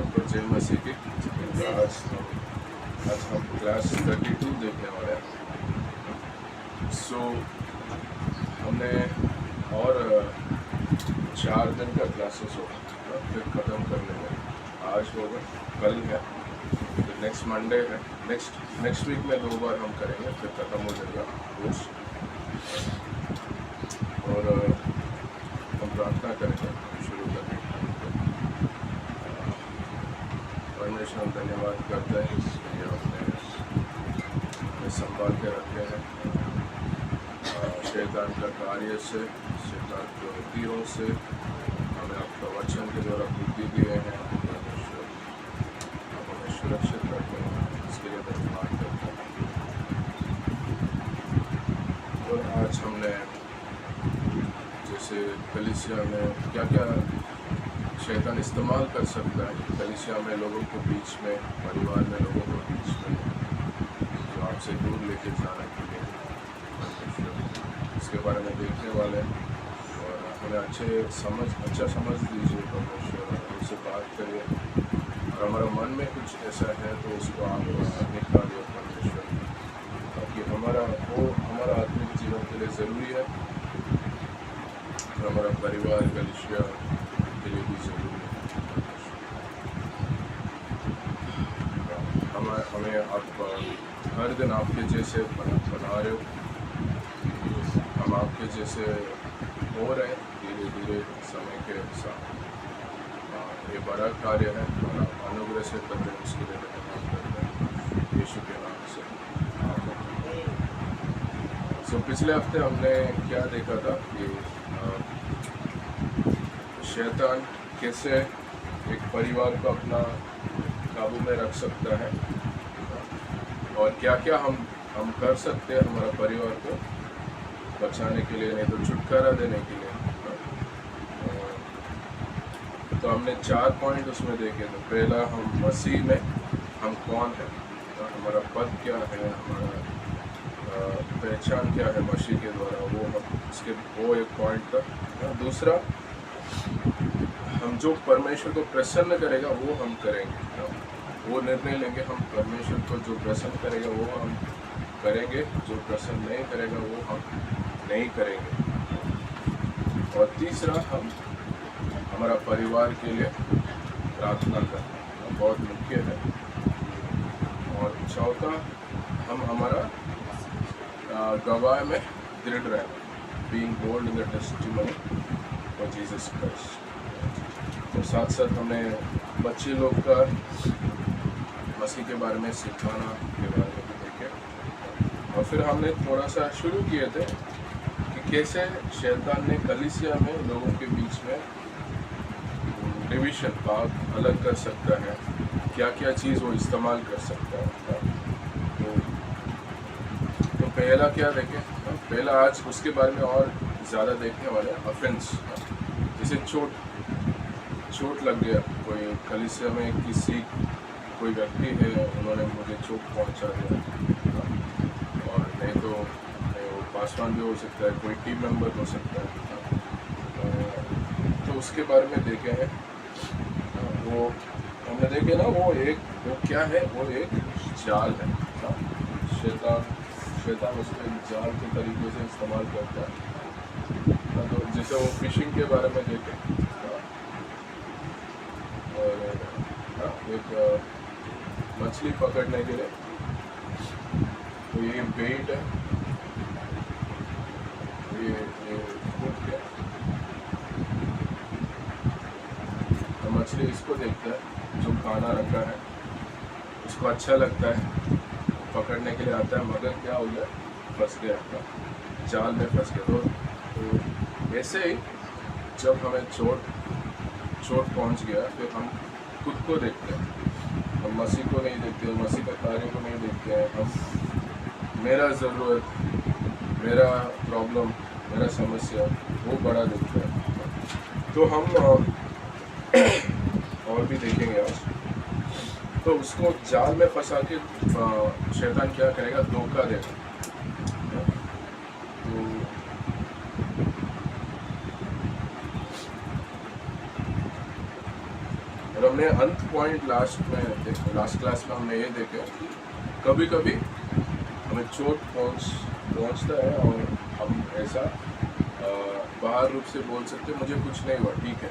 तो जय मसीह की। आज हम क्लास 32 देखने वाले हैं। सो हमने और 4 दिन का क्लासेस होगा, फिर ख़त्म कर लेंगे। आज होगा, कल है, फिर नेक्स्ट मंडे है, नेक्स्ट वीक में 2 बार हम करेंगे, फिर ख़त्म हो जाएगा कोर्स। और हम प्रार्थना करेंगे शुरू करने के। परमेश्वर हम धन्यवाद करते हैं इसके लिए आपने संभाल के रखे हैं शैतान का कार्य से, शैतान की वृत्तियों से। हमें आपका वचन के द्वारा बुद्धि दिए हैं, परमेश्वर आप हमें सुरक्षित रखते हैं, इसके लिए धन्यवाद करते हैं। और आज हमने जैसे कलीसिया में क्या क्या शैतान इस्तेमाल कर सकता है, कलीसिया में लोगों के बीच में, परिवार में लोगों के बीच में जो आपसे दूर लेके जाने के लिए, इसके बारे में देखने वाले हैं। और हमें अच्छा समझ दीजिए परमेश्वर, हमसे बात करिए। और हमारा मन में कुछ ऐसा है तो उसको आप निकालिए परमेश्वर, ताकि हमारा आत्मिक जीवन के लिए ज़रूरी है, हमारा परिवार कलीसिया के लिए भी ज़रूरी है। हमें आप हर दिन आपके जैसे बना रहे हो, हम आपके जैसे हो रहे हैं धीरे धीरे समय के साथ। ये बड़ा कार्य है और आप अनुग्रह से कर रहे हैं, उसके लिए धन्यवाद करते हैं यीशु के नाम से। सो पिछले हफ्ते हमने क्या देखा था कि शैतान कैसे एक परिवार को अपना काबू में रख सकता है, और क्या क्या हम कर सकते हैं हमारा परिवार को बचाने के लिए, नहीं तो छुटकारा देने के लिए। तो हमने 4 पॉइंट उसमें देखे। तो पहला, हम मसीह में हम कौन है, हमारा पद क्या है, हमारा पहचान क्या है मसीह के द्वारा, वो एक पॉइंट था। दूसरा, हम जो परमेश्वर को प्रसन्न करेगा वो हम करेंगे, वो निर्णय लेंगे। हम परमेश्वर को जो प्रसन्न करेगा वो हम करेंगे, जो प्रसन्न नहीं करेगा वो हम नहीं करेंगे। और तीसरा, हम हमारा परिवार के लिए प्रार्थना करना बहुत मुख्य है। और चौथा, हम हमारा गवाह में दृढ़ रहना, being bold in the testimony of Jesus Christ. तो साथ साथ हमने बच्चे लोग का मसीह के बारे में सिखाना के बारे में भी देखे। और फिर हमने थोड़ा सा शुरू किए थे कि कैसे शैतान ने कलीसिया में लोगों के बीच में डिवीज़न, भाग अलग कर सकता है, क्या क्या चीज़ वो इस्तेमाल कर सकता है। तो पहला क्या देखें, पहला आज उसके बारे में और ज़्यादा देखने वाले हैं, ऑफेंस। जैसे चोट लग गया, कोई कलीसिया में कोई व्यक्ति है, उन्होंने मुझे चोट पहुंचा दिया, और नहीं तो वो पासवान भी हो सकता है, कोई टीम मेंबर हो सकता है। तो उसके बारे में देखे हैं। वो हमने देखे ना, वो क्या है, वो एक जाल है। शैतान उसको एक जाल के तरीके से इस्तेमाल करता है। तो जैसे वो फिशिंग के बारे में देखें, और एक मछली पकड़ने के लिए, तो ये बेट है, ये हुक है। तो मछली इसको देखता है, जो खाना रखा है उसको अच्छा लगता है, पकड़ने के लिए आता है, मगर क्या हो गया, फंस गया, जाल में फंस गया। तो ऐसे ही जब हमें चोट पहुंच गया, फिर हम खुद को देखते हैं, हम मसीह को नहीं देखते, मसीह का कार्य को नहीं देखते हैं। हम मेरा ज़रूरत, मेरा प्रॉब्लम, मेरा समस्या वो बड़ा देखते हैं। तो हम और भी देखेंगे आज। तो उसको जाल में फंसा के शैतान क्या करेगा, धोखा देगा। तो और हमने अंत पॉइंट लास्ट क्लास में हमने ये देखे कि कभी कभी हमें चोट पहुंचता है और हम ऐसा बाहर रूप से बोल सकते मुझे कुछ नहीं हुआ, ठीक है,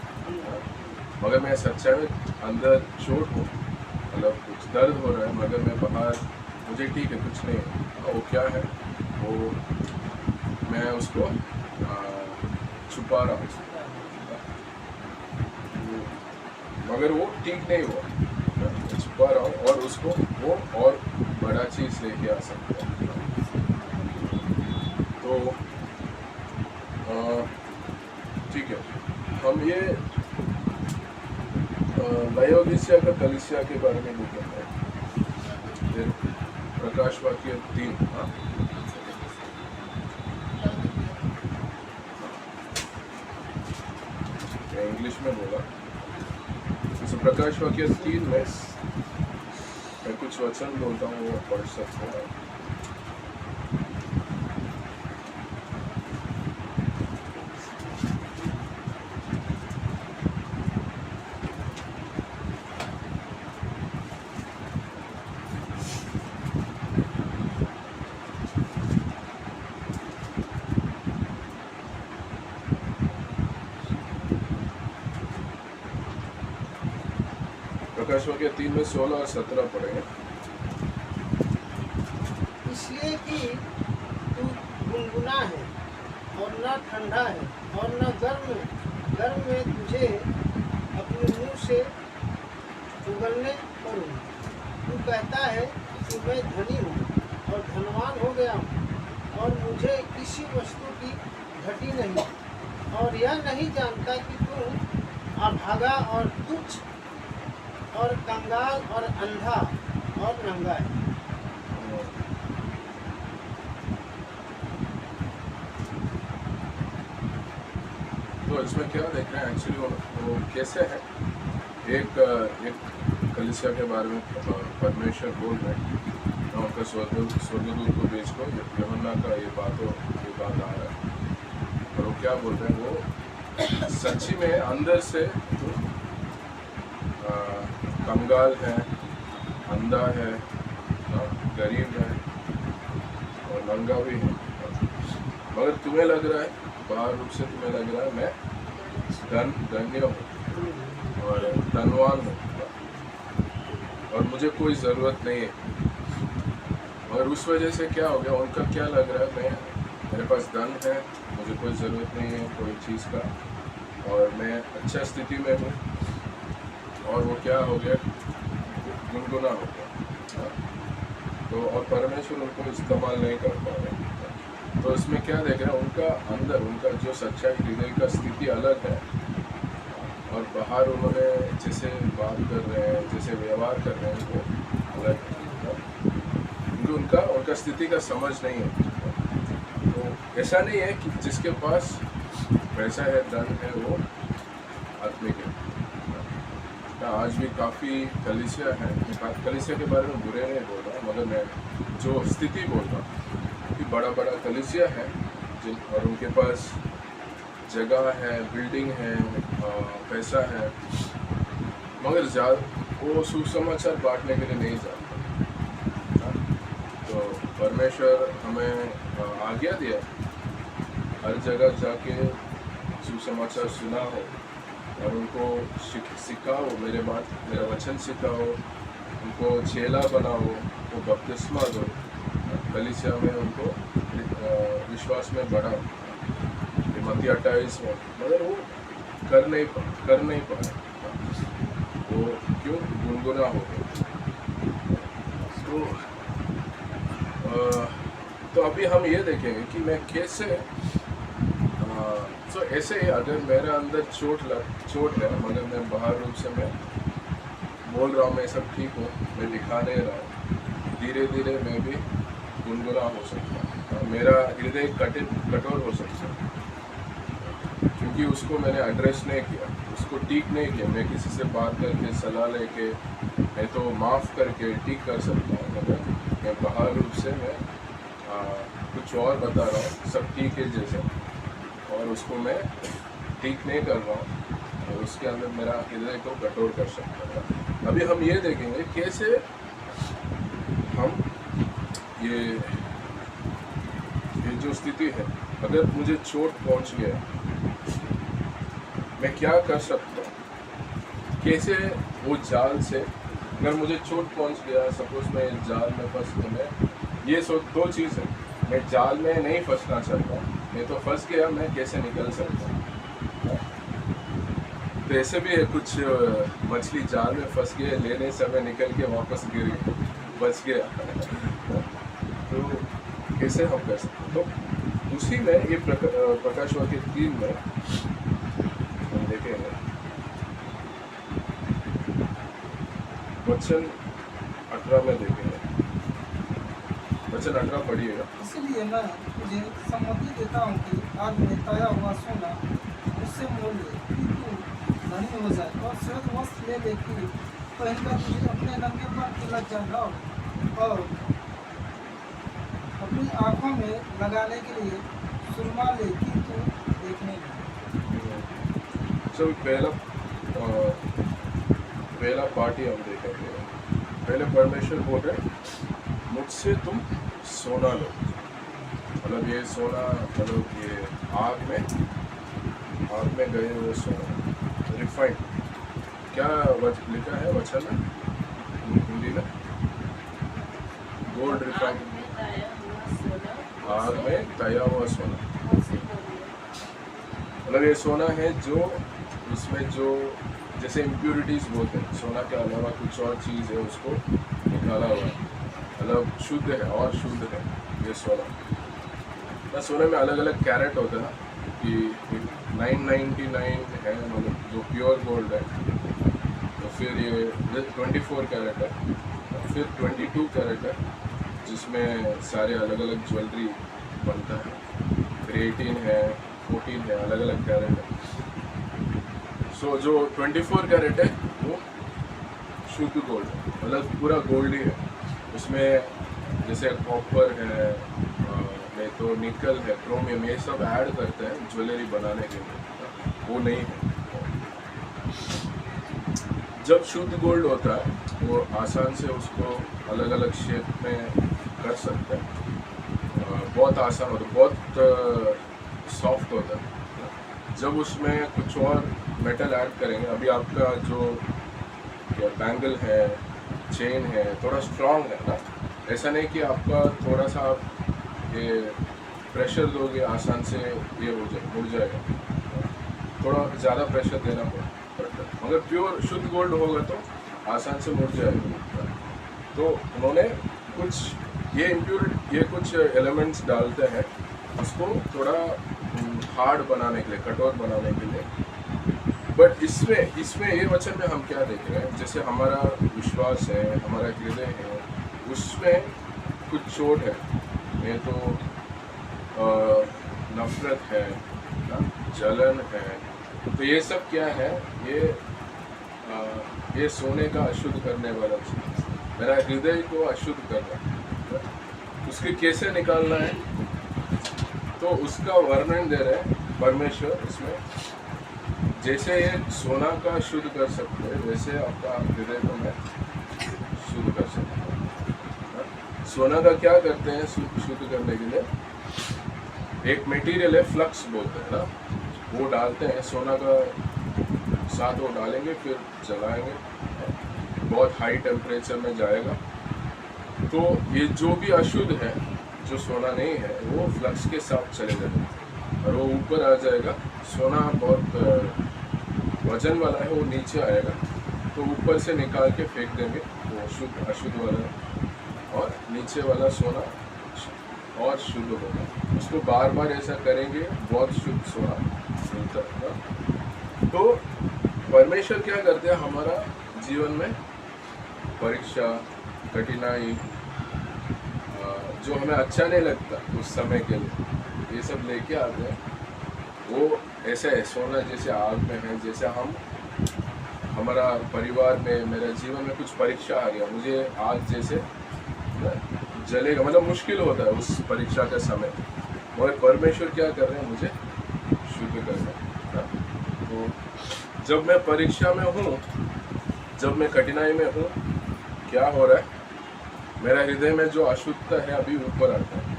मगर मैं सच्चाई में अंदर चोट हूँ, मतलब कुछ दर्द हो रहा है, मगर मैं बाहर मुझे ठीक है, कुछ नहीं है। वो क्या है, वो मैं उसको छुपा रहा हूँ, मगर वो ठीक नहीं हुआ, छुपा रहा हूँ और उसको वो और बड़ा चीज़ लेके आ सकता है। तो ठीक है, हम ये लायोदीसिया का कलीसिया के बारे में देखेंगे। फिर प्रकाश वाक्य 3, इंग्लिश में बोला, तो प्रकाश वाक्य 3 में मैं कुछ वचन बोलता हूँ, वो पढ़ सकते हैं। प्रकाश वाक्य 3 में 16 और 17 पढ़ेंगे। इसलिए कि तू गुनगुना है और न ठंडा है और न गर्म में तुझे अपने मुंह से उगलने करूँ। तू कहता है कि मैं धनी हूँ और धनवान हो गया हूँ और मुझे किसी वस्तु की घटी नहीं, और यह नहीं जानता कि तू अभागा और तुच्छ और कंगाल और अंधा और नंगा है। तो इसमें क्या देख रहे हैं, एक्चुअली वो कैसे है, एक कलीसिया के बारे में परमेश्वर बोल रहे हैं, उनका स्वर्गदूत को भेज को यूहन्ना का ये बात आ रहा है, और वो क्या बोल रहे हैं, वो सच्ची में अंदर से कंगाल है, अंधा है, गरीब है और नंगा भी है, मगर तुम्हें लग रहा है, बाहर रूप से तुम्हें लग रहा है मैं धन्य हूँ और धनवान हूँ और मुझे कोई ज़रूरत नहीं है, और उस वजह से क्या हो गया, उनका क्या लग रहा है, मेरे पास धन है, मुझे कोई ज़रूरत नहीं है कोई चीज़ का, और मैं अच्छा स्थिति में हूँ, और वो क्या हो गया, गुनगुना हो गया, तो और परमेश्वर उनको इस्तेमाल नहीं कर पा रहे। तो इसमें क्या देख रहे हैं, उनका अंदर, उनका जो सच्चाई हृदय का स्थिति अलग है, और बाहर उन्होंने जैसे बात कर रहे हैं, जैसे व्यवहार कर रहे हैं, वो अलग है, क्योंकि उनका स्थिति का समझ नहीं है। तो ऐसा नहीं है कि जिसके पास पैसा है, धन है, वो आत्मिक है। आज भी काफ़ी कलीसिया है, कलीसिया के बारे में बुरे नहीं बोल रहा, मगर मैं जो स्थिति बोल रहा हूँ कि बड़ा कलीसिया है और उनके पास जगह है, बिल्डिंग है, पैसा है, मगर वो सुसमाचार बांटने के लिए नहीं जाता। तो परमेश्वर हमें आज्ञा दिया हर जगह जाके सुसमाचार सुना हो और उनको सिखाओ, मेरा वचन सिखाओ, उनको चेला बनाओ, उनको बपतिस्मा दो, कलीसिया में उनको विश्वास में बढ़ाओ, मत्ती 28 में, मगर वो कर नहीं पाए, वो क्यों, गुनगुना हो गए। तो अभी हम ये देखेंगे कि मैं कैसे तो ऐसे ही अगर मेरे अंदर चोट है, मगर मैं बाहर रूप से मैं बोल रहा हूँ मैं सब ठीक हूँ, मैं दिखा नहीं रहा हूँ, धीरे धीरे मैं भी गुनगुना हो सकता हूँ, मेरा हृदय कठोर हो सकता है, क्योंकि उसको मैंने एड्रेस नहीं किया, उसको ठीक नहीं किया। मैं किसी से बात करके सलाह लेके मैं तो माफ़ करके ठीक कर सकता हूँ, मगर मैं बाहर रूप से मैं कुछ और बता रहा हूँ, सब ठीक है जैसे, और उसको मैं ठीक नहीं कर रहा हूँ, और उसके अंदर मेरा हृदय को कठोर कर सकता था। अभी हम ये देखेंगे कैसे हम ये जो स्थिति है, अगर मुझे चोट पहुंच गया मैं क्या कर सकता हूँ, कैसे वो जाल से अगर मुझे चोट पहुंच गया, सपोज मैं इस जाल में फंस तो मैं ये दो चीज़ है, मैं जाल में नहीं फंसना चाहता, मैं तो फंस गया, मैं कैसे निकल सकता हूँ। तो ऐसे भी है, कुछ मछली जाल में फंस गए, लेने समय निकल के वापस गिर गए, बच गया। तो कैसे हम कर सकते, तो उसी में ये प्रकाश वाक्य 3 में हम देखेंगे वचन 18 में देखेंगे, वचन 18 पढ़िएगा। इसलिए मैं तुझे सम्मति देता हूँ कि आज में ताया हुआ सोना मुझसे मोल ले कि तू धनी हो जाए, और श्वेत वस्त्र ले ले कि पहनकर तुझे अपने नंगेपन की लज्जा न हो, और अपनी आँखों में लगाने के लिए सुरमा ले कि तू देखने लगे। चलो पहला पार्टी हम देखेंगे। पहले परमेश्वर बोल रहे मुझसे तुम सोना लो, मतलब ये सोना मतलब ये आग में गए हुए सोना, रिफाइंड, क्या लिखा है वचन में हिंदी में, गोल्ड रिफाइंड, आग में तया हुआ सोना, मतलब ये सोना है जो उसमें जो जैसे इम्प्योरिटीज़ बोलते हैं, सोना के अलावा कुछ और चीज़ है उसको निकाला हुआ है, मतलब शुद्ध है और शुद्ध है ये सोना। ना सोने में अलग अलग कैरेट होता है कि 999 है, मतलब जो प्योर गोल्ड है, तो फिर ये 24 कैरेट है, फिर 22 कैरेट है जिसमें सारे अलग अलग ज्वेलरी बनता है, फिर 18 है, 14 है, अलग अलग कैरेट है। सो जो 24 कैरेट है वो शुद्ध गोल्ड है, मतलब पूरा गोल्ड ही है, उसमें जैसे कॉपर है, नहीं तो निकल है, क्रोमियम, ये सब ऐड करते हैं ज्वेलरी बनाने के लिए, वो नहीं है। जब शुद्ध गोल्ड होता है वो आसान से उसको अलग अलग शेप में कर सकते हैं, बहुत आसान होता है, बहुत सॉफ्ट होता है। जब उसमें कुछ और मेटल ऐड करेंगे, अभी आपका जो बैंगल है, चेन है, थोड़ा स्ट्रांग है ना, ऐसा नहीं कि आपका थोड़ा सा ये प्रेशर दोगे आसान से ये हो जाए, मुड़ जाएगा, थोड़ा ज़्यादा प्रेशर देना पड़ता है। मगर प्योर शुद्ध गोल्ड होगा तो आसान से मुड़ जाएगा। तो उन्होंने कुछ ये कुछ एलिमेंट्स डालते हैं उसको थोड़ा हार्ड बनाने के लिए, कठोर बनाने के लिए। बट इसमें ये वचन में हम क्या देख रहे हैं, जैसे हमारा विश्वास है, हमारा हृदय है, उसमें कुछ चोट है, ये तो नफरत है ना, जलन है, तो ये सब क्या है, ये सोने का अशुद्ध करने वाला चीज़, मेरा हृदय को अशुद्ध करना, उसके कैसे निकालना है, तो उसका वर्णन दे रहे हैं परमेश्वर इसमें। जैसे ये सोना का शुद्ध कर सकते हैं, वैसे आपका हृदय को मैं शुद्ध कर सकता हूँ। सोना का क्या करते हैं शुद्ध करने के लिए, एक मटेरियल है, फ्लक्स बोलते हैं ना, वो डालते हैं, सोना का साथ वो डालेंगे, फिर जलाएंगे, बहुत हाई टेम्परेचर में जाएगा, तो ये जो भी अशुद्ध है, जो सोना नहीं है, वो फ्लक्स के साथ चले जाएगा और वो ऊपर आ जाएगा। सोना बहुत वजन वाला है, वो नीचे आएगा, तो ऊपर से निकाल के फेंक देंगे, वो शुद्ध अशुद्ध वाला है, और नीचे वाला सोना और शुद्ध होगा। उसको बार बार ऐसा करेंगे, बहुत शुद्ध सोना मिलता है ना। तो परमेश्वर क्या करते हैं, हमारा जीवन में परीक्षा, कठिनाई, जो हमें अच्छा नहीं लगता उस समय के लिए, ये सब लेके आते हैं। वो ऐसे है, सोना जैसे आग में है, जैसे हमारा परिवार में, मेरे जीवन में कुछ परीक्षा आ गया, मुझे आग जैसे जलेगा, मतलब मुश्किल होता है उस परीक्षा का समय, और परमेश्वर क्या कर रहे हैं, मुझे शुद्ध कर रहे हैं। तो जब मैं परीक्षा में हूँ, जब मैं कठिनाई में हूँ, क्या हो रहा है, मेरा हृदय में जो अशुद्धता है अभी ऊपर आता है।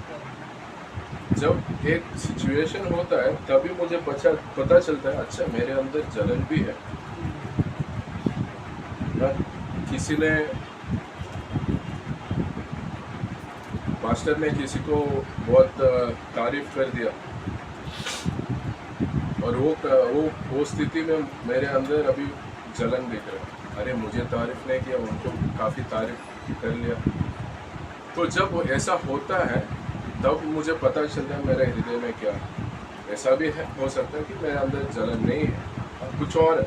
जब एक सिचुएशन होता है तभी मुझे पता चलता है, अच्छा मेरे अंदर जलन भी है ना। किसी ने, मास्टर ने किसी को बहुत तारीफ कर दिया और वो स्थिति में मेरे अंदर अभी जलन दिख रहा है। अरे मुझे तारीफ नहीं किया, उनको काफ़ी तारीफ कर लिया। तो जब ऐसा होता है तब मुझे पता चलता है मेरे हृदय में क्या है। ऐसा भी है, हो सकता है कि मेरे अंदर जलन नहीं है, कुछ और है,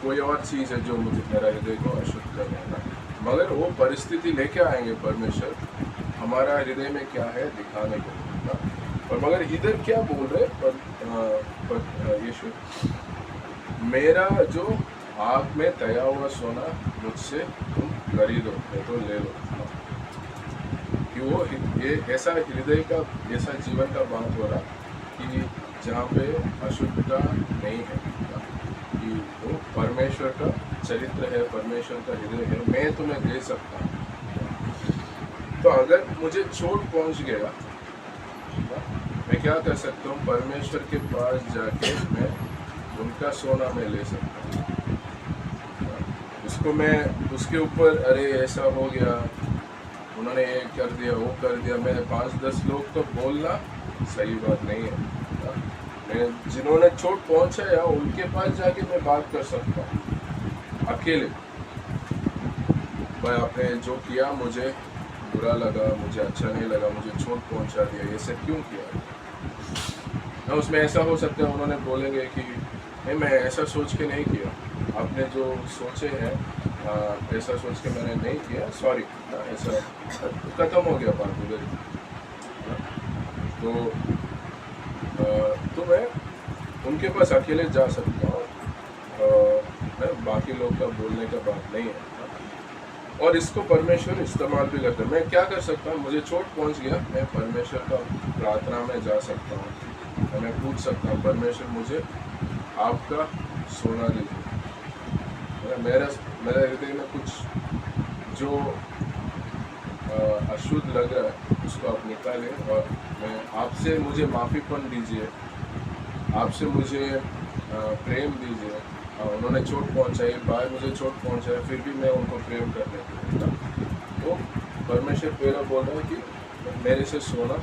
कोई और चीज़ है जो मुझे मेरा हृदय को अशुद्ध कर रहा है। मगर वो परिस्थिति लेके आएंगे परमेश्वर हमारा हृदय में क्या है दिखाने के लिए। और मगर इधर क्या बोल रहे पर यीशु, मेरा जो आग में तया हुआ सोना मुझसे तुम खरीदो, तो ले लो। कि वो ये ऐसा हृदय का, ऐसा जीवन का बात हो रहा कि जहाँ पे अशुद्धता नहीं है, कि वो परमेश्वर का चरित्र है, परमेश्वर का हृदय है, मैं तुम्हें दे सकता हूँ। तो अगर मुझे चोट पहुँच गया, मैं क्या कर सकता हूँ, परमेश्वर के पास जाके मैं उनका सोना मैं ले सकता हूँ। उसको मैं उसके ऊपर, अरे ऐसा हो गया, उन्होंने ये कर दिया, वो कर दिया, मैंने 5-10 लोग तो बोलना सही बात नहीं है। मैं जिन्होंने चोट पहुंचाया उनके पास जाके मैं बात कर सकता हूँ अकेले, भाई आपने जो किया मुझे बुरा लगा, मुझे अच्छा नहीं लगा, मुझे चोट पहुंचा दिया, ये सब क्यों किया ना। उसमें ऐसा हो सकता है उन्होंने बोलेंगे कि नहीं मैं ऐसा सोच के नहीं किया, आपने जो सोचे हैं ऐसा सोच के मैंने नहीं किया, सॉरी, ऐसा ख़त्म हो गया बात उधर। तो मैं उनके पास अकेले जा सकता हूँ, बाकी लोग का बोलने का बात नहीं है। और इसको परमेश्वर इस्तेमाल भी करते हैं। मैं क्या कर सकता हूँ, मुझे चोट पहुँच गया, मैं परमेश्वर का प्रार्थना में जा सकता हूँ, मैं पूछ सकता हूँ परमेश्वर मुझे आपका सोना दीजिए, मेरा हृदय में कुछ जो अशुद्ध लग रहा है उसको आप निकालें, और मैं आपसे मुझे माफ़ीपन दीजिए, आपसे मुझे प्रेम दीजिए। उन्होंने चोट पहुंचाई, बाहर मुझे चोट पहुंचाई, फिर भी मैं उनको प्रेम करने के लिए, तो परमेश्वर मेरा बोल रहा है कि मेरे से सोना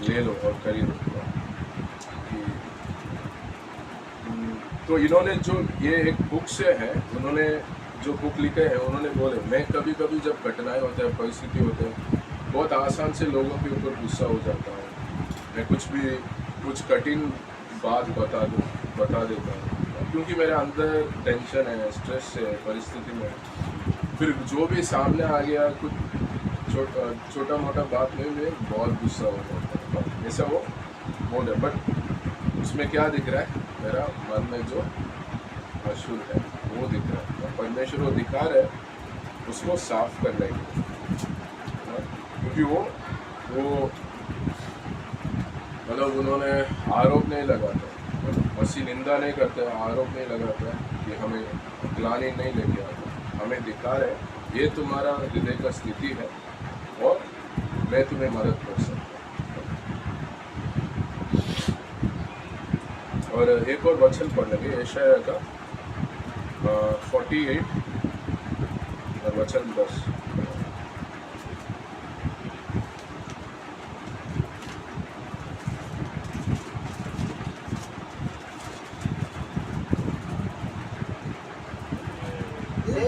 ले लो और खरीदो। तो इन्होंने जो ये एक बुक से है, उन्होंने जो बुक लिखे हैं, उन्होंने बोले मैं कभी कभी जब कठिनाई होता है, परिस्थिति होते हैं, बहुत आसान से लोगों के ऊपर गुस्सा हो जाता हूँ, मैं कुछ कठिन बात बता देता हूँ, क्योंकि मेरे अंदर टेंशन है, स्ट्रेस है परिस्थिति में। फिर जो भी सामने आ गया, कुछ छोटा मोटा बात में बहुत गुस्सा हो जाता है, ऐसा वो बोल है। बट उसमें क्या दिख रहा है, मेरा मन में जो अशुद्ध है वो दिख रहा है। परमेश्वर वो दिखा रहा है, उसको साफ करने के लिए, क्योंकि वो मतलब उन्होंने आरोप नहीं लगाता, मसीह निंदा नहीं करते, आरोप नहीं लगाता कि हमें ग्लानि नहीं लेके आता, हमें दिखा रहे ये तुम्हारा हृदय का स्थिति है और मैं तुम्हें मदद कर सकता हूँ। और एक और वचन पढ़ लेंगे, यशायाह का 48 और वचन 10।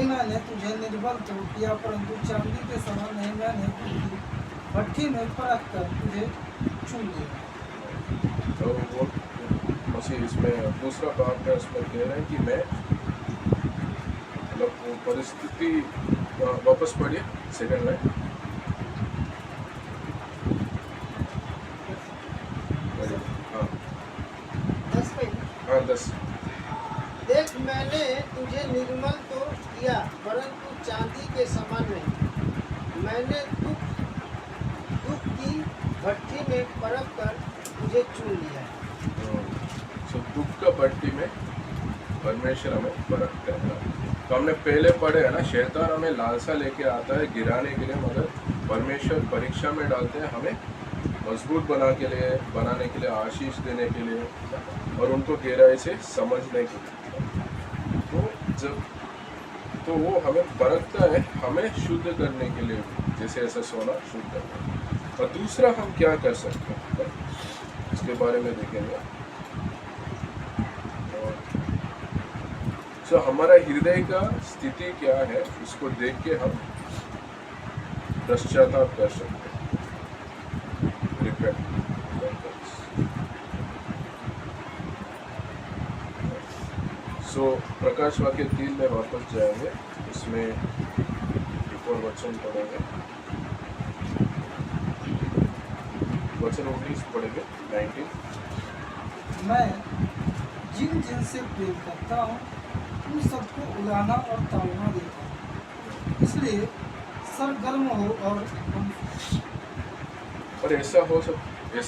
मैंने तुझे निर्बल तो किया, परंतु चांदी के समान नहीं, मैंने भट्ठी में परख कर तुझे चुन लिया। तो वो मसीह इसमें दूसरा काम है, उसमें कह रहे हैं कि मैं मतलब वो परिस्थिति, वापस पढ़िए सेकंड लाइन, हाँ 10। देख मैंने तुझे निर्मल तो किया, परंतु चांदी के समान नहीं, मैंने दुख की भट्ठी में परख कर तुझे चुन लिया। दुख का भट्टी में परमेश्वर हमें परखते हैं। तो हमने पहले पढ़े है ना, शैतान हमें लालसा लेके आता है गिराने के लिए, मगर परमेश्वर परीक्षा में डालते हैं हमें मजबूत बनाने के लिए, आशीष देने के लिए, और उनको गहराई से समझने के लिए। तो वो हमें परखता है हमें शुद्ध करने के लिए, जैसे ऐसा सोना शुद्ध करना। और दूसरा हम क्या कर सकते हैं इसके बारे में देखेंगे। तो हमारा हृदय का स्थिति क्या है उसको देख के हम पश्चाताप कर सकते हैं, रिपेंट। सो प्रकाश वाक्य 3 में वापस जाएंगे, उसमें एक और वचन पढ़ेंगे, वचन 19 पढ़ेंगे, 19। मैं जिन से प्रेम करता हूँ उन सबको उड़ाना और ताड़ना देता हूँ, इसलिए सरगर्म हो। और ऐसा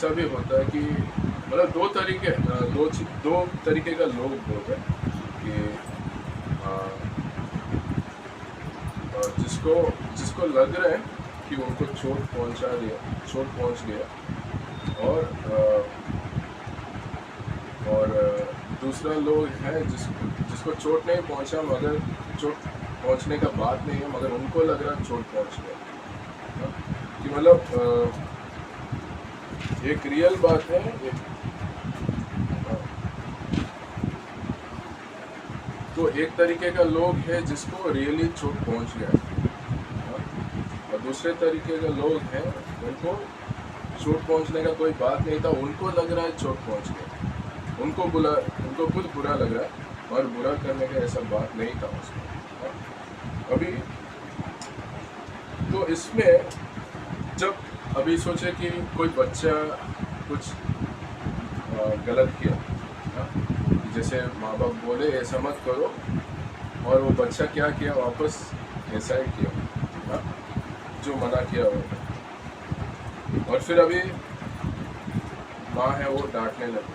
भी होता है कि मतलब दो तरीके का लोग होते हैं कि जिसको लग रहा है कि उनको चोट पहुंच गया, और दूसरा लोग है जिसको चोट नहीं पहुंचा, मगर चोट पहुंचने का बात नहीं है, मगर उनको लग रहा है चोट पहुंच गया। कि मतलब एक रियल बात है, तो एक तरीके का लोग है जिसको रियली चोट पहुंच गया, और दूसरे तरीके का लोग हैं उनको चोट पहुंचने का कोई बात नहीं था, उनको लग रहा है चोट पहुंच गया, उनको खुद बुरा लग रहा है, और बुरा करने का ऐसा बात नहीं था उसमें। अभी तो इसमें जब अभी सोचे कि कोई बच्चा कुछ गलत किया, जैसे माँ बाप बोले ऐसा मत करो, और वो बच्चा क्या किया, वापस ऐसा ही किया जो मना किया हो, और फिर अभी माँ है वो डांटने लगी,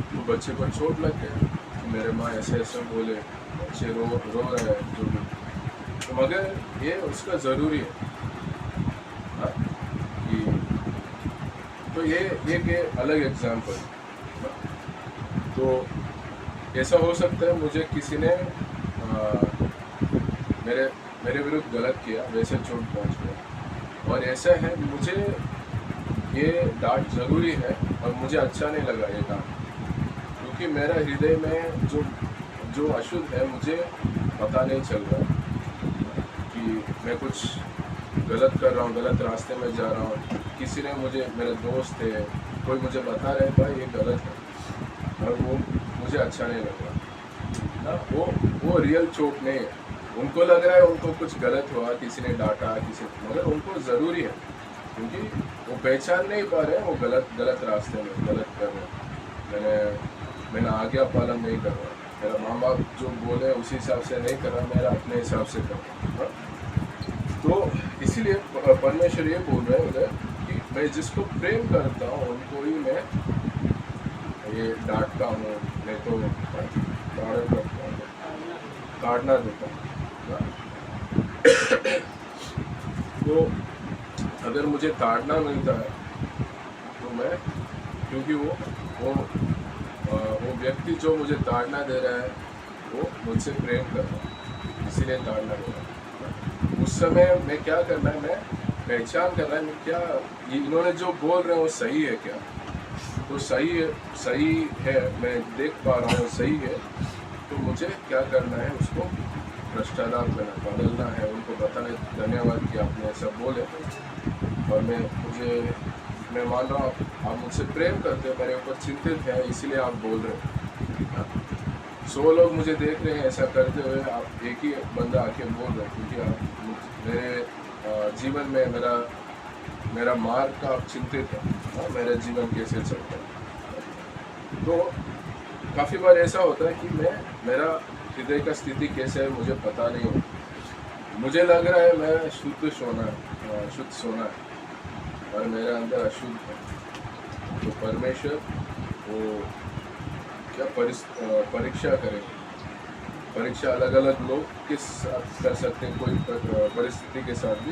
तो बच्चे को चोट लग गया कि मेरे माँ ऐसे बोले, बच्चे रो रहे हैं जो भी, तो मगर ये उसका ज़रूरी है कि, तो ये एक अलग एग्जाम्पल। तो ऐसा हो सकता है मुझे किसी ने मेरे विरुद्ध गलत किया, वैसे चोट पहुंच गया, और ऐसा है मुझे ये डांट ज़रूरी है, और मुझे अच्छा नहीं लगा ये डांट, क्योंकि मेरा हृदय में जो अशुद्ध है मुझे पता नहीं चल रहा कि मैं कुछ गलत कर रहा हूँ, गलत रास्ते में जा रहा हूँ। किसी ने मेरे दोस्त है, कोई मुझे बता रहे भाई ये गलत है, और वो मुझे अच्छा नहीं लग रहा ना, वो रियल चोट नहीं है, उनको लग रहा है उनको कुछ गलत हुआ, किसी ने डांटा, मगर उनको ज़रूरी है, क्योंकि वो पहचान नहीं पा रहे हैं वो गलत रास्ते में गलत कर रहे हैं। मैंने आज्ञा पालन नहीं कर रहा, मेरा माँ बाप जो बोले उसी हिसाब से नहीं कर रहा, मेरा अपने हिसाब से कर रहा। तो इसीलिए परमेश्वर ये बोल रहे हैं कि मैं जिसको प्रेम करता हूँ उनको ही मैं ये डांटता हूँ, नहीं तो ताड़ना देता हूँ। तो अगर मुझे ताड़ना मिलता है तो मैं, क्योंकि वो व्यक्ति जो मुझे ताड़ना दे रहा है वो मुझसे प्रेम कर रहा है, इसीलिए ताड़ना दे रहा है। उस समय मैं क्या करना है, मैं पहचान करना है, मैं क्या इन्होंने जो बोल रहे हैं वो सही है क्या, तो सही है, मैं देख पा रहा हूँ सही है, तो मुझे क्या करना है, उसको पश्चाताप करना, बदलना है, उनको बताना धन्यवाद कि आपने ऐसा बोले, और मैं मान रहा हूँ आप मुझसे प्रेम करते हो, मेरे ऊपर चिंतित है, इसीलिए आप बोल रहे हैं। 100 लोग मुझे देख रहे हैं ऐसा करते हुए, आप एक ही बंदा आके बोल रहे हैं, क्योंकि आप मेरे जीवन में मेरा मार्ग का आप चिंतित है, मेरा जीवन कैसे चलता है। तो काफ़ी बार ऐसा होता है कि मेरा हृदय का स्थिति कैसे है मुझे पता नहीं होता, मुझे लग रहा है मैं शुद्ध सोना है, और मेरे अंदर अशुद्ध है। तो परमेश्वर वो या परीक्षा करेंगे। परीक्षा अलग अलग लोग के साथ कर सकते हैं, कोई परिस्थिति के साथ भी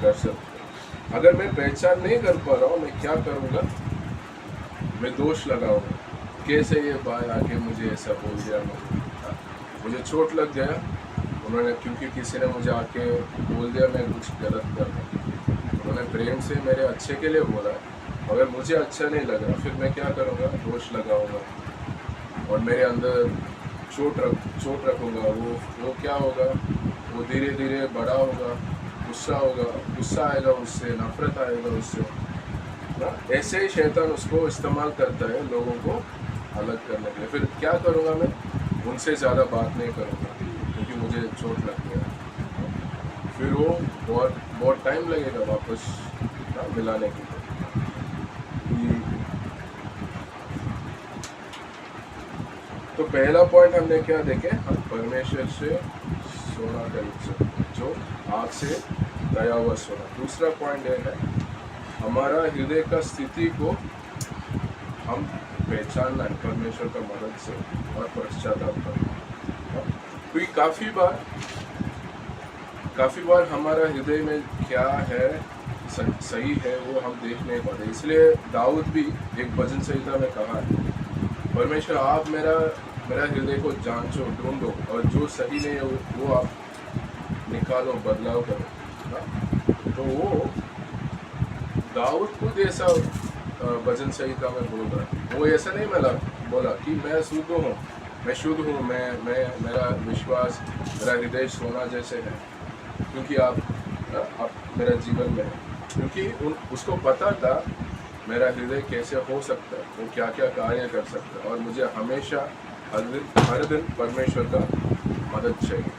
कर सकते हैं। अगर मैं पहचान नहीं कर पा रहा हूँ, मैं क्या करूँगा? मैं दोष लगाऊंगा, कैसे ये भाई आके मुझे ऐसा बोल दिया, मुझे चोट लग गया उन्होंने, क्योंकि किसी ने मुझे आके बोल दिया मैं कुछ गलत कर रहा हूँ। उन्होंने प्रेम से मेरे अच्छे के लिए बोला, अगर मुझे अच्छा नहीं लग रहा फिर मैं क्या करूँगा? दोष लगाऊंगा और मेरे अंदर चोट रखूँगा। वो क्या होगा? वो धीरे धीरे बड़ा होगा, गुस्सा आएगा उससे, नफरत आएगा उससे ना। ऐसे ही शैतान उसको इस्तेमाल करता है लोगों को अलग करने के लिए। फिर क्या करूँगा? मैं उनसे ज़्यादा बात नहीं करूँगा क्योंकि मुझे चोट लग गया। फिर वो बहुत टाइम लगेगा वापस मिलाने के लिए। तो पहला पॉइंट हमने क्या देखे? हम परमेश्वर से सोना खरीद सकते, जो आग से दया हुआ सोना। दूसरा पॉइंट यह है, हमारा हृदय का स्थिति को हम पहचानना है परमेश्वर का मदद से और पश्चाताप करना। क्योंकि काफ़ी बार हमारा हृदय में क्या है, सही है, वो हम देख नहीं पाते। इसलिए दाऊद भी एक भजन संहिता में कहा है, परमेश्वर आप मेरा हृदय को जांचो, ढूंढो और जो सही नहीं है वो आप निकालो, बदलाव करो। तो वो दाऊद खुद ऐसा भजन संहिता में बोल रहा है। वो ऐसा नहीं बोला कि मैं शुद्ध हूँ, मेरा विश्वास, मेरा हृदय सोना जैसे है क्योंकि आप मेरा जीवन में है। क्योंकि उसको पता था मेरा हृदय कैसे हो सकता है, वो क्या क्या कार्य कर सकता है और मुझे हमेशा हर दिन परमेश्वर का मदद चाहिए।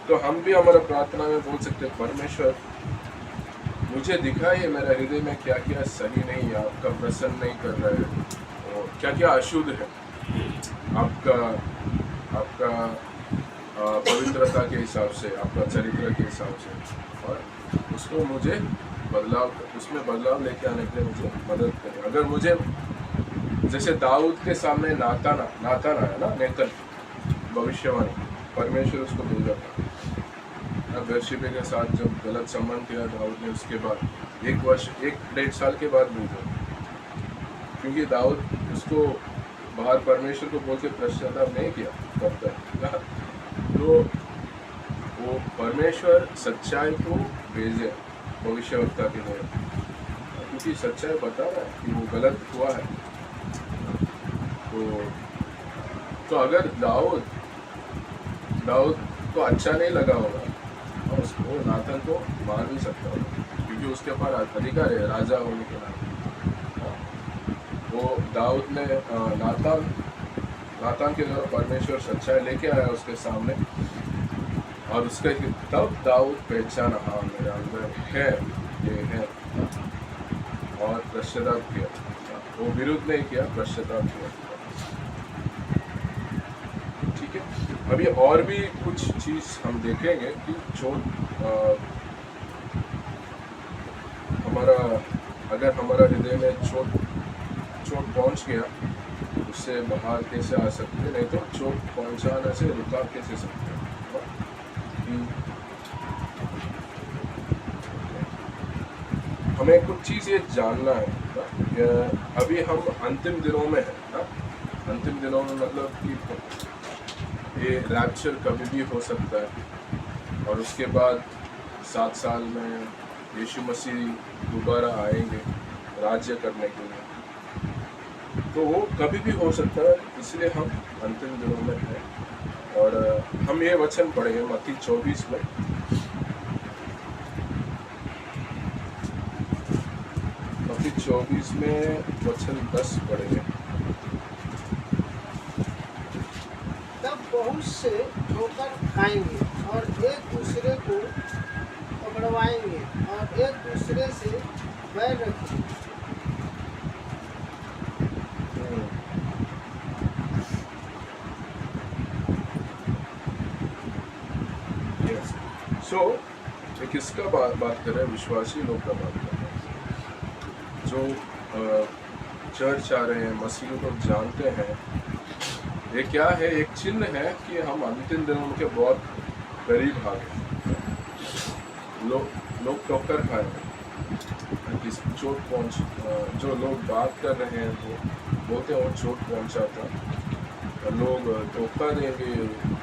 तो हम भी हमारा प्रार्थना में बोल सकते हैं, परमेश्वर मुझे दिखाइए मेरा हृदय में क्या क्या सही नहीं है, आपका प्रसन्न नहीं कर रहा है, और क्या क्या अशुद्ध है आपका पवित्रता के हिसाब से, आपका चरित्र के हिसाब से, और उसको मुझे उसमें बदलाव लेके आने के लिए मुझे मदद करें। अगर मुझे जैसे दाऊद के सामने नातान आया ना, नेतन भविष्यवाणी, परमेश्वर उसको भेजा था बेर्शेबा के साथ जब गलत संबंध किया दाऊद ने, उसके बाद 1.5 साल के बाद भेजा, क्योंकि दाऊद उसको बाहर परमेश्वर को बोल के पश्चाताप नहीं किया तब तक। तो वो परमेश्वर सच्चाई को भेजे भविष्यवक्ता के लिए, क्योंकि सच्चाई बता रहा है कि वो गलत हुआ है। तो अगर दाऊद को अच्छा नहीं लगा होगा, और उसको नाथन को मार भी सकता होगा, क्योंकि उसके पास अधिकार है राजा होने के नाते। वो दाऊद ने नातान के द्वारा परमेश्वर सच्चाई लेके आया उसके सामने, और उसके तब दाऊद पहचाना, हाँ मेरे अंदर है, ये है, और पश्चाताप किया। वो विरोध नहीं किया, पश्चाताप किया। ठीक है, अभी और भी कुछ चीज़ हम देखेंगे कि अगर हमारा हृदय में चोट पहुंच गया, उससे बाहर कैसे आ सकते हैं, नहीं तो चोट पहुंचाने से रुका कैसे सकते हैं। हमें कुछ चीज़ ये जानना है कि अभी हम अंतिम दिनों में हैं ना। अंतिम दिनों में मतलब कि ये रैप्चर कभी भी हो सकता है, और उसके बाद 7 साल में यीशु मसीह दोबारा आएंगे राज्य करने के लिए, तो वो कभी भी हो सकता है। इसलिए हम अंतिम दिनों में हैं, और हम ये वचन पढ़ेंगे मत्ती 24 में। मत्ती 24 में वचन 10 पढ़ेंगे। तब बहुत से ठोकर खाएंगे और एक दूसरे को पकड़वाएंगे और एक दूसरे से बैर रखेंगे। ये किसका बात कर रहे हैं? विश्वासी लोग का बात कर रहे हैं, जो चर्च आ रहे हैं, मसीह लोग जानते हैं, ये क्या है? एक चिन्ह है कि हम अंतिम दिनों के बहुत करीब आ गए। लोग टक्कर खाए, चोट पहुंच, जो लोग बात कर रहे हैं वो बोलते हैं वो चोट पहुंचा था, लोग धोखा देंगे,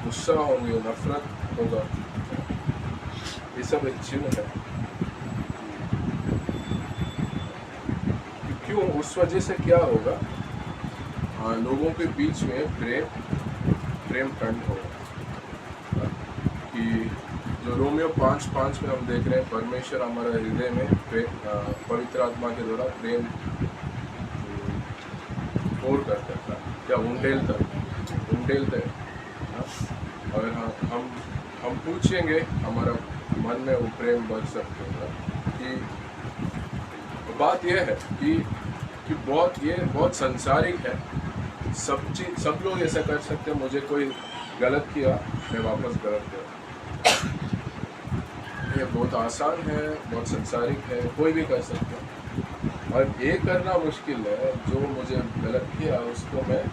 गुस्सा होंगे, नफरत होगा, ये सब एक चिन्ह है। क्यों? उस वजह से क्या होगा? लोगों के बीच में प्रेम ठंड होगा। कि जो रोमियो 5:5 में हम देख रहे हैं, परमेश्वर हमारा हृदय में पवित्र आत्मा के द्वारा प्रेम और करता था, क्या उंडेलता है। और हम पूछेंगे, हमारा मन में वो प्रेम बढ़ सकते हैं। कि बात यह है कि बहुत संसारिक है, सब लोग ऐसा कर सकते हैं। मुझे कोई गलत किया, मैं वापस गलत किया, ये बहुत आसान है, बहुत संसारिक है, कोई भी कर सकता है। और ये करना मुश्किल है, जो मुझे गलत किया उसको मैं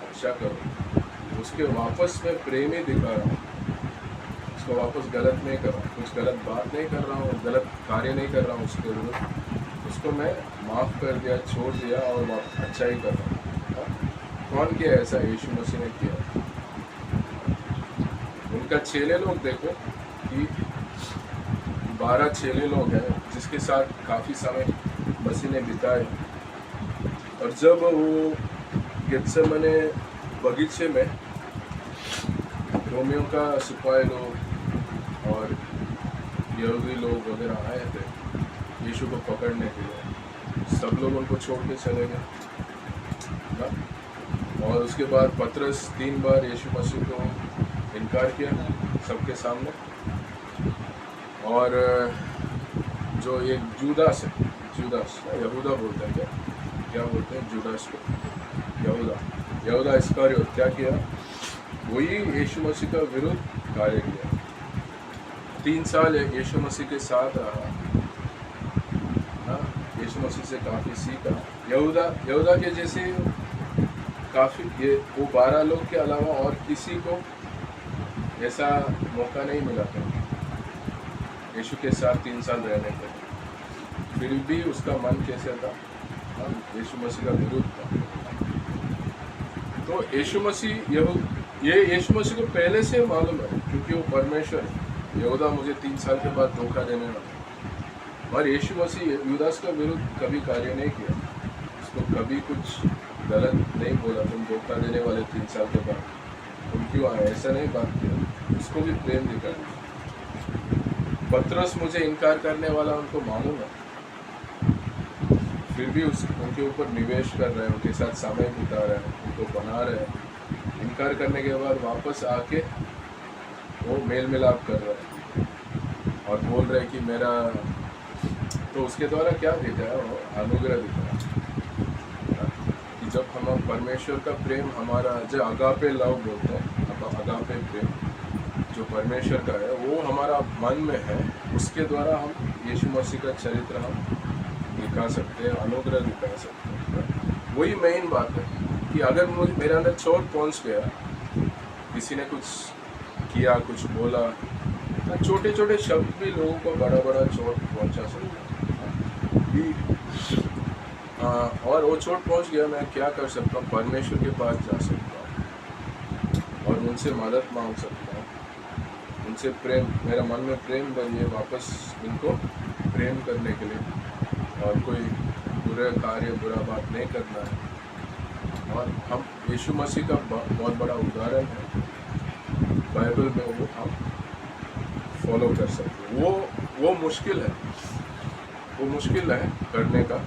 अच्छा करूँ, उसके वापस मैं प्रेम ही दिखा रहा हूँ, उसको वापस गलत नहीं कर रहा हूँ, कुछ गलत बात नहीं कर रहा हूँ, गलत कार्य नहीं कर रहा हूँ उसके विरुद्ध, उसको मैं माफ़ कर दिया, छोड़ दिया और अच्छा ही कर रहा हूँ। कौन किया ऐसा? यीशु मसीह ने किया। उनका चेले लोग देखो कि 12 चेले लोग हैं जिसके साथ काफ़ी समय मसीह ने बिताए, और जब वो गेत्सेमने बगीचे में रोमियो का सिपाही लोग और यहूदी लोग वगैरह आए थे यीशु को पकड़ने के लिए, सब लोग उनको छोड़ के चले गए ना? और उसके बाद पतरस 3 बार यीशु मसीह को इनकार किया सबके सामने। और जो एक जुदास यहूदा बोलते हैं, क्या बोलते हैं जुदास को? यहूदा इस्करियोत क्या किया? वही यीशु मसीह का विरुद्ध कार्य किया। 3 साल यीशु मसीह के साथ रहा, यीशु मसीह से काफ़ी सीखा। यहूदा के जैसे काफ़ी वो 12 लोग के अलावा और किसी को ऐसा मौका नहीं मिला था यीशु के साथ 3 साल रहने का। फिर भी उसका मन कैसे था? यीशु मसीह का विरुद्ध था। तो यीशु मसीह ये यीशु मसीह को पहले से मालूम है, क्योंकि वो परमेश्वर है। यहूदा मुझे 3 साल के बाद धोखा देने वाला, और यीशु मसीह यूदास का विरुद्ध कभी कार्य नहीं किया, उसको कभी कुछ गलत नहीं बोला, तुम धोखा देने वाले 3 साल के बाद तुम क्यों आए, ऐसा नहीं बात किया, उसको भी प्रेम दिखाया। पतरस मुझे इनकार करने वाला उनको मालूम है, फिर भी उनके ऊपर निवेश कर रहे हैं, उनके साथ समय बिता रहे हैं, उनको बना रहे हैं। इनकार करने के बाद वापस आके वो मेल मिलाप कर रहे हैं और बोल रहे हैं कि मेरा, तो उसके द्वारा क्या दिखाया? वो अनुग्रह दिखाया कि जब हम परमेश्वर का प्रेम, हमारा जो अगापे लव बोलते हैं, अगापे प्रेम जो परमेश्वर का है वो हमारा मन में है, उसके द्वारा हम यीशु मसीह का चरित्र हम दिखा सकते हैं, अनुग्रह दिखा सकते हैं। वही मेन बात है कि अगर मेरे अंदर चोट पहुंच गया, किसी ने कुछ किया, कुछ बोला, छोटे छोटे शब्द भी लोगों को बड़ा बड़ा चोट पहुंचा सकते हैं। और वो चोट पहुंच गया, मैं क्या कर सकता हूँ? परमेश्वर के पास जा सकता हूँ और उनसे मदद मांग सकता हूँ, उनसे प्रेम, मेरा मन में प्रेम भरिए वापस इनको प्रेम करने के लिए, और कोई बुरा कार्य, बुरा बात नहीं करना है। और हम यीशु मसीह का बहुत बड़ा उदाहरण है बाइबल में, वो हम फॉलो कर सकते हैं। वो मुश्किल है, वो मुश्किल है करने का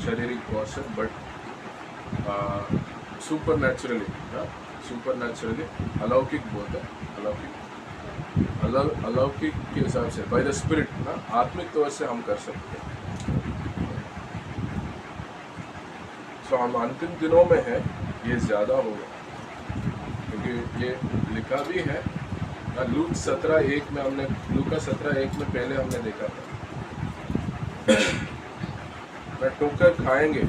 शारीरिक कौशल, बट सुपर नेचुरली अलौकिक बोलते हैं, अलौकिक के हिसाब से बाय द स्पिरिट ना, आत्मिक तौर से हम कर सकते हैं। तो हम अंतिम दिनों में है, ये ज़्यादा होगा, क्योंकि ये लिखा भी है लूका 17:1 में, हमने लूका 17:1 में पहले हमने देखा था मैं टोकर खाएंगे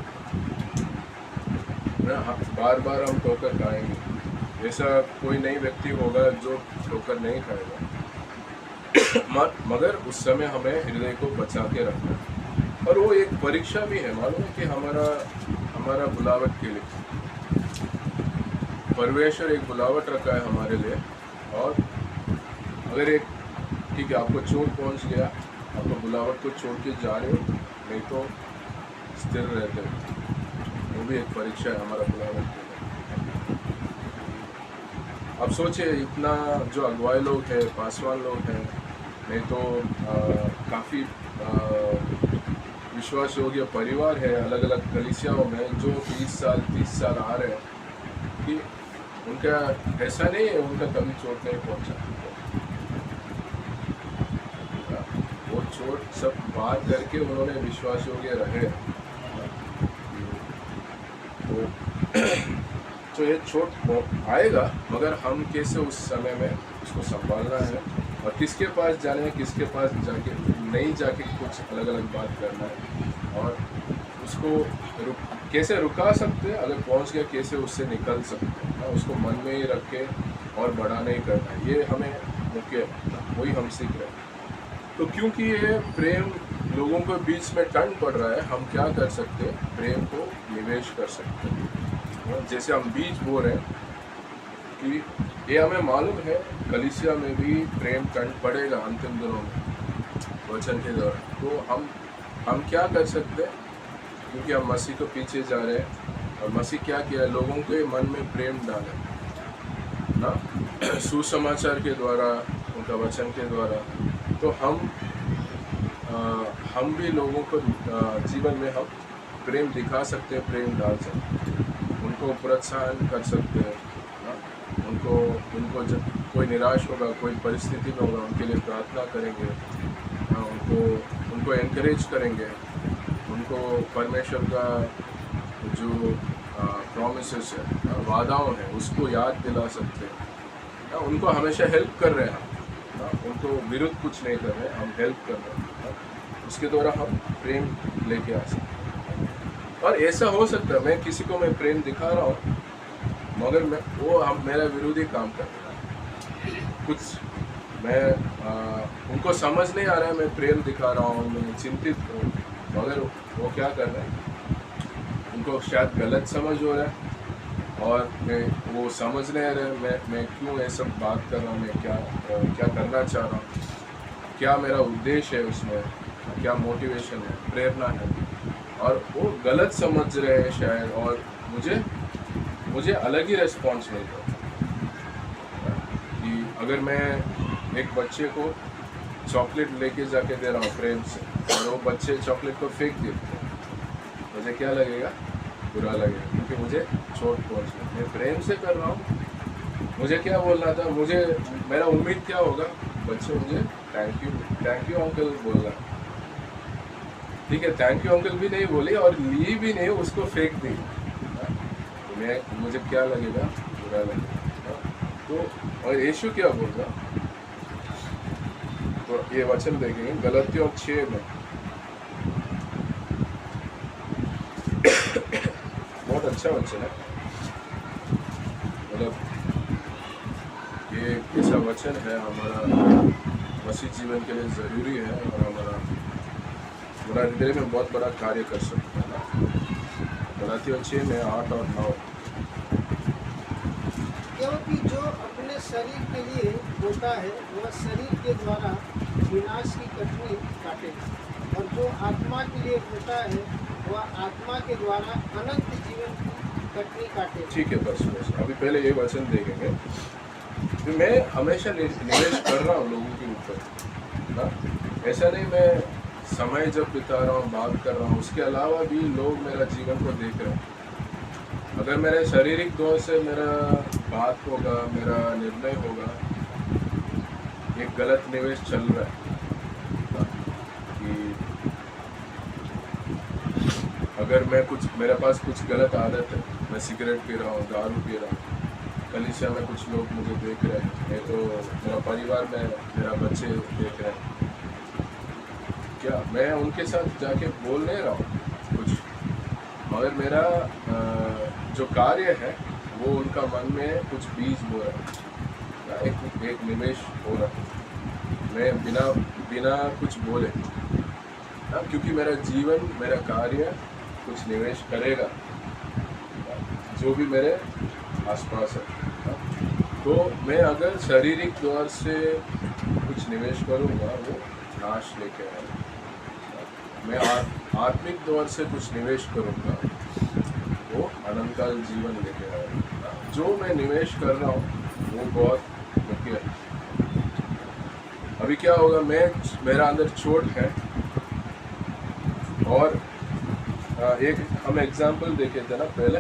ना, बार बार हम टोकर खाएंगे। ऐसा कोई नहीं व्यक्ति होगा जो टोकर नहीं खाएगा। मगर उस समय हमें हृदय को बचा के रखना है। और वो एक परीक्षा भी है, मालूम है कि हमारा बुलावट के लिए परमेश्वर एक बुलावट रखा है हमारे लिए। और अगर एक ठीक है, आपको चोट पहुंच गया, आपको बुलावट को छोड़ के जा रहे हो, नहीं तो स्थिर रहते हो। वो भी एक परीक्षा है हमारा बुलावट के लिए। अब सोचिए, इतना जो अगुवाई लोग हैं, पासवान लोग हैं, नहीं तो काफ़ी विश्वास योग्य परिवार है अलग अलग कलीसियाओं में, जो 20 साल 30 साल आ रहे हैं, कि उनका ऐसा नहीं है उनका कभी चोट नहीं पहुंचा। वो चोट सब बात करके उन्होंने विश्वास योग्य रहे। तो ये चोट आएगा, मगर हम कैसे उस समय में उसको संभालना है, और किसके पास जाना है, किसके पास जाके नहीं जाके कुछ अलग अलग बात करना है, और उसको कैसे रुका सकते हैं, अगर पहुंच गया कैसे उससे निकल सकते हैं, उसको मन में ही रख के और बड़ा नहीं करना है। ये हमें मुख्य, वही हम सीख रहे हैं। तो क्योंकि ये प्रेम लोगों के बीच में टन पड़ रहा है, हम क्या कर सकते हैं, प्रेम को निवेश कर सकते हैं। जैसे हम बीज बो रहे हैं कि ये हमें मालूम है कलीसिया में भी प्रेम टन पड़ेगा अंतिम दिनों में वचन के दौरान। तो हम क्या कर सकते हैं, क्योंकि हम मसीह को पीछे जा रहे हैं, और मसीह क्या किया, लोगों के मन में प्रेम डाले ना, सुसमाचार के द्वारा, उनका वचन के द्वारा। तो हम भी लोगों को जीवन में हम प्रेम दिखा सकते हैं, प्रेम डाल सकते हैं, उनको प्रोत्साहन कर सकते हैं ना। उनको जब कोई निराश होगा, कोई परिस्थिति में होगा, उनके लिए प्रार्थना करेंगे, उनको एनकरेज करेंगे, उनको परमेश्वर का जो प्रॉमिसेस है, वादाओं हैं, उसको याद दिला सकते हैं ना। उनको हमेशा हेल्प कर रहे हैं हम ना, उनको विरुद्ध कुछ नहीं कर रहे हैं, हम हेल्प कर रहे हैं ना। उसके द्वारा हम प्रेम लेके आ सकते हैं। और ऐसा हो सकता है मैं किसी को मैं प्रेम दिखा रहा हूँ, मगर मेरा विरोधी काम कर रहा है, कुछ मैं उनको समझ नहीं आ रहा है, मैं प्रेम दिखा रहा हूँ, मैं चिंतित हूँ, मगर वो क्या कर रहे हैं, उनको शायद गलत समझ हो रहा है, और वो समझ नहीं आ रहे हैं मैं क्यों ये सब बात कर रहा हूँ, मैं क्या करना चाह रहा हूँ, क्या मेरा उद्देश्य है उसमें, क्या मोटिवेशन है, प्रेरणा है, और वो गलत समझ रहे हैं शायद, और मुझे अलग ही रिस्पॉन्स मिल रहा है। कि अगर मैं एक बच्चे को चॉकलेट लेके जाके दे रहा हूँ प्रेम से, और वो बच्चे चॉकलेट को फेंक देते हैं, मुझे क्या लगेगा, बुरा लगेगा, क्योंकि मुझे चोट पहुँच गई। मैं प्रेम से कर रहा हूँ, मुझे क्या बोलना था, मेरा उम्मीद क्या होगा, बच्चे मुझे थैंक यू अंकल बोलना, ठीक है, थैंक यू अंकल भी नहीं बोली और ली भी नहीं, उसको फेंक दी, तो मुझे क्या लगेगा, बुरा लगेगा। तो और यीशु क्या बोल रहा, तो ये वचन देखेंगे गलतियों 6 में, बहुत अच्छा वचन है। मतलब ये ऐसा वचन है हमारा मसीह जीवन के लिए ज़रूरी है, और हमारा हृदय में बहुत बड़ा कार्य कर सकता है ना। गलतियों 6 में 8 और 9, क्योंकि जो अपने शरीर के लिए होता है वह शरीर के द्वारा विनाश की कटनी काटेगा, और जो आत्मा के लिए होता है वह आत्मा के द्वारा अनंत जीवन की कटनी काटेगा। ठीक है, बस अभी पहले ये वचन देखेंगे। तो मैं हमेशा निवेश कर रहा हूँ लोगों के ऊपर ना, ऐसा नहीं मैं समय जब बिता रहा हूँ, बात कर रहा हूँ, उसके अलावा भी लोग मेरा जीवन को देख रहे हैं। अगर मेरे शारीरिक दौर से मेरा बात होगा, मेरा निर्णय होगा, एक गलत निवेश चल रहा है कि अगर मेरे पास कुछ गलत आदत है, मैं सिगरेट पी रहा हूँ, दारू पी रहा हूँ, कलीसिया में कुछ लोग मुझे देख रहे हैं, नहीं तो मेरा परिवार में मेरा बच्चे देख रहे हैं, क्या मैं उनके साथ जाके बोल नहीं रहा हूँ, कुछ, मगर मेरा जो कार्य है वो उनका मन में कुछ बीज बो रहा है, एक निवेश हो रहा है, मैं बिना कुछ बोले, क्योंकि मेरा जीवन, मेरा कार्य कुछ निवेश करेगा जो भी मेरे आसपास है। तो मैं अगर शारीरिक तौर से कुछ निवेश करूँगा वो नाश लेके आएगा, मैं आत्मिक तौर से कुछ निवेश करूँगा वो अनंतकाल जीवन लेके आएगा। जो मैं निवेश कर रहा हूँ वो बहुत मुख्य है। अभी क्या होगा, मेरा अंदर चोट है, और एक हम एग्जाम्पल देखे थे ना पहले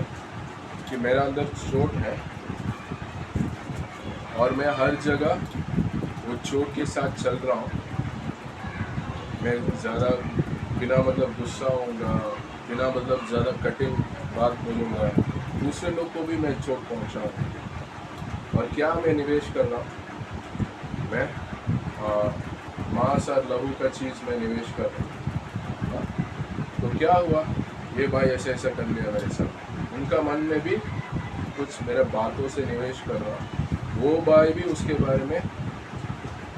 कि मेरा अंदर चोट है और मैं हर जगह वो चोट के साथ चल रहा हूँ। मैं ज़्यादा बिना मतलब गुस्सा होऊंगा, बिना मतलब ज़्यादा कठिन बात बोलूँगा, दूसरे लोग को भी मैं चोट पहुँचाऊँ। और क्या मैं निवेश कर रहा हूँ, मैं मांस और लहू का चीज़ में निवेश कर रहा हूँ। तो क्या हुआ, ये भाई ऐसा ऐसा कर लिया वैसा, उनका मन में भी कुछ मेरे बातों से निवेश कर रहा हूँ, वो भाई भी उसके बारे में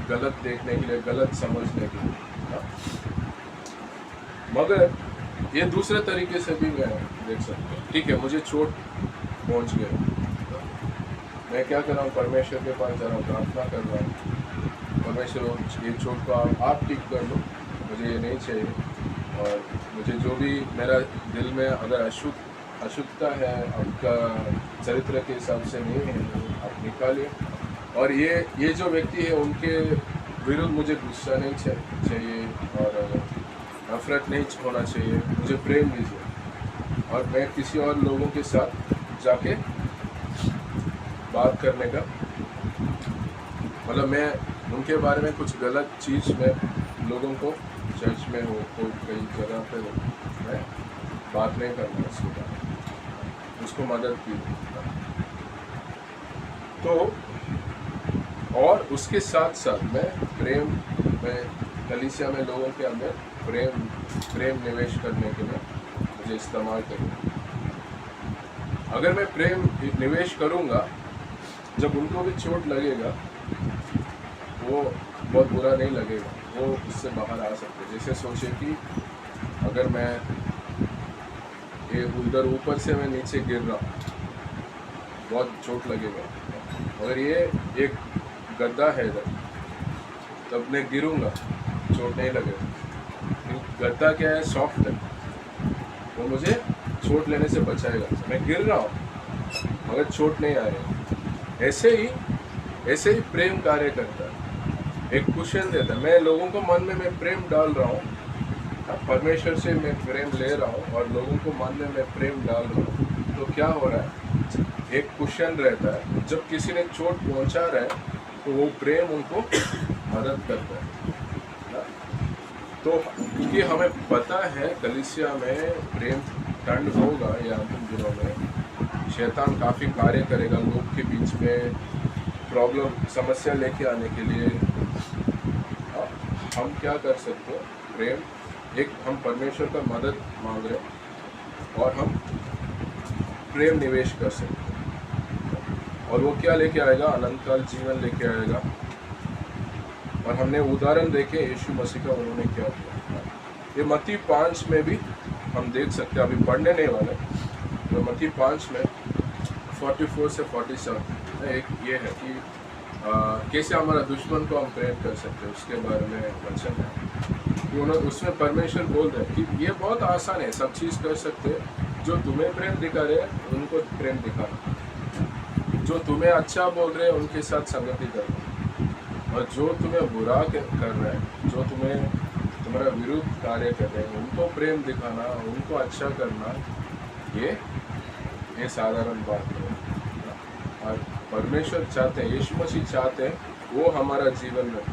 गलत देखने के लिए, गलत समझने के लिए। मगर ये दूसरे तरीके से भी मैं देख सकता हूँ। ठीक है, मुझे चोट पहुँच गई, मैं क्या कर रहा हूँ, परमेश्वर के पास जा रहा हूँ, प्रार्थना कर रहा हूँ, परमेश्वर ये चोट को आप ठीक कर लो, मुझे ये नहीं चाहिए, और मुझे जो भी मेरा दिल में अगर अशुद्धता है, आपका चरित्र के हिसाब से नहीं है, आप निकालिए। और ये जो व्यक्ति है उनके विरुद्ध मुझे गुस्सा नहीं चाहिए और नफरत नहीं होना चाहिए, मुझे प्रेम दीजिए। और मैं किसी और लोगों के साथ जाके बात करने का मतलब मैं उनके बारे में कुछ गलत चीज़ में लोगों को चर्च में हो, कोई कई जगह पे हो, मैं बात नहीं करना उसके बारे में, उसको मदद की। तो और उसके साथ साथ मैं कलीसिया में लोगों के अंदर प्रेम निवेश करने के लिए मुझे इस्तेमाल करूँगा। अगर मैं प्रेम निवेश करूँगा, जब उनको भी चोट लगेगा वो बहुत बुरा नहीं लगेगा, वो उससे बाहर आ सकते। जैसे सोचे कि अगर मैं ये उधर ऊपर से मैं नीचे गिर रहा हूँ, बहुत चोट लगेगा। अगर ये एक गड्ढा है इधर, तब मैं गिरूँगा, चोट नहीं लगेगा। गड्ढा क्या है, सॉफ्ट है, वो मुझे चोट लेने से बचाएगा। मैं गिर रहा हूँ मगर चोट नहीं आ रही। ऐसे ही प्रेम कार्य करता है, एक कुशन देता है। मैं लोगों को मन में मैं प्रेम डाल रहा हूँ, परमेश्वर से मैं प्रेम ले रहा हूँ और लोगों को मन में मैं प्रेम डाल रहा हूँ। तो क्या हो रहा है, एक कुशन रहता है। जब किसी ने चोट पहुँचा रहा है तो वो प्रेम उनको मदद करता है। तो क्योंकि हमें पता है कलीसिया में प्रेम ठंड होगा या अंतिम दिनों में शैतान काफ़ी कार्य करेगा लोग के बीच में, प्रॉब्लम समस्या लेके आने के लिए। हम क्या कर सकते हैं, प्रेम एक हम परमेश्वर का मदद मांग रहे और हम प्रेम निवेश कर सकते हैं। और वो क्या लेके आएगा, अनंतकाल जीवन लेके आएगा। और हमने उदाहरण देखे यीशु मसीह का, उन्होंने क्या किया। ये मत्ती 5 में भी हम देख सकते हैं, अभी पढ़ने नहीं वाले, तो मत्ती 5 में 44 से 47 एक ये है कि कैसे हमारा दुश्मन को हम प्रेम कर सकते हैं, उसके बारे में वचन है कि उन्होंने उसमें परमेश्वर बोल रहे हैं कि ये बहुत आसान है, सब चीज़ कर सकते हैं। जो तुम्हें प्रेम दिखा रहे हैं उनको प्रेम दिखाना, जो तुम्हें अच्छा बोल रहे हैं उनके साथ संगति करना, और जो तुम्हें बुरा कर रहे हैं, जो तुम्हारा विरुद्ध कार्य कर रहे हैं, उनको प्रेम दिखाना, उनको अच्छा करना, ये साधारण बात है। और परमेश्वर चाहते हैं, यीशु मसीह चाहते हैं वो हमारा जीवन में।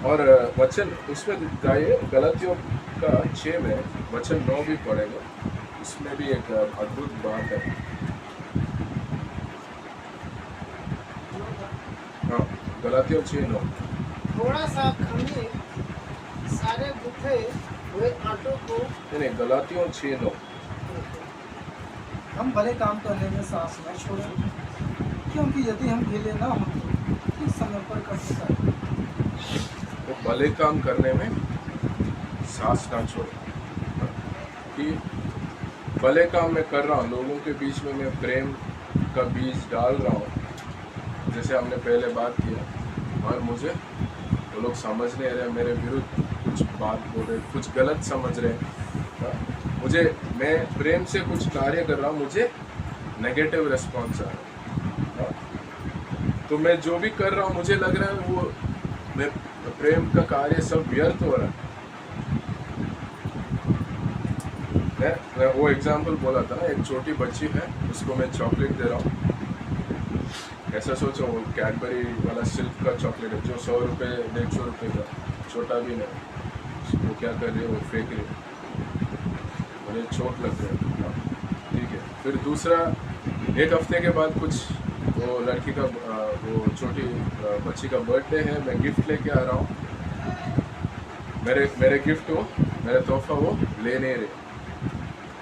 और वचन उसमें जाइए, गलतियों का 6 में वचन 9 भी पढ़ेगा, इसमें भी एक अद्भुत बात है। हाँ, गलतियों 6:9। थोड़ा सा खमीर सारे गुथे हुए आटों को नहीं, गलातियों 6:9। हम भले काम करने में सांस न छोड़ें, क्योंकि यदि हम ढीले न हों तो ठीक समय पर कर सकते हैं। तो भले काम करने में सांस ना छोड़े, कि भले काम मैं कर रहा हूँ, लोगों के बीच में मैं प्रेम का बीज डाल रहा हूँ, जैसे हमने पहले बात किया, और मुझे वो लोग समझ नहीं रहे, मेरे विरुद्ध कुछ बात बोल रहे, कुछ गलत समझ रहे हैं, मुझे, मैं प्रेम से कुछ कार्य कर रहा हूँ, मुझे नेगेटिव रिस्पॉन्स आ रहा है, तो मैं जो भी कर रहा हूँ मुझे लग रहा है वो मैं प्रेम का कार्य सब व्यर्थ हो रहा है। मैं वो एग्जाम्पल बोला था ना, एक छोटी बच्ची है, उसको मैं चॉकलेट दे रहा हूँ, ऐसा सोचो वो कैडबरी वाला सिल्क का चॉकलेट है जो 100 रुपये 150 रुपये का, छोटा भी नहीं, वो क्या कर रही है, वो फेंक रही है, मुझे चोट लग रही है, ठीक है। फिर दूसरा, एक हफ्ते के बाद कुछ वो लड़की का वो छोटी बच्ची का बर्थडे है, मैं गिफ्ट लेके आ रहा हूँ, मेरे गिफ्ट वो, मेरा तोहफा वो ले नहीं रहे,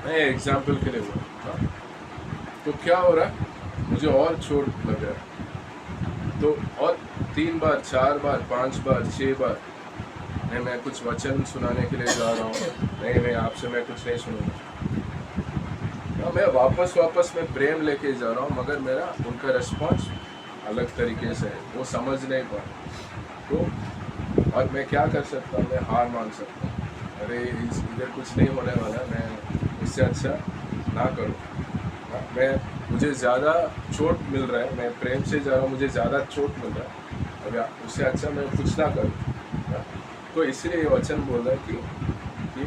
मैं एग्जाम्पल के लिए बोला, तो क्या हो रहा है, मुझे और चोट लग रहा है, तो और 3 बार 4 बार 5 बार 6 बार मैं कुछ वचन सुनाने के लिए जा रहा हूँ, नहीं आपसे मैं कुछ नहीं सुनूंगा, मैं वापस मैं प्रेम लेके जा रहा हूँ, मगर मेरा उनका रिस्पॉन्स अलग तरीके से है, वो समझ नहीं पा रहे, तो और मैं क्या कर सकता हूँ, मैं हार मान सकता हूँ, अरे इधर कुछ नहीं होने वाला, मैं इससे अच्छा ना करूँ, मुझे ज़्यादा चोट मिल रहा है, मैं प्रेम से जा रहा हूँ, मुझे ज़्यादा चोट मिल रहा है, अब उससे अच्छा मैं कुछ ना करूँ, तो इसलिए ये वचन बोल रहा है कि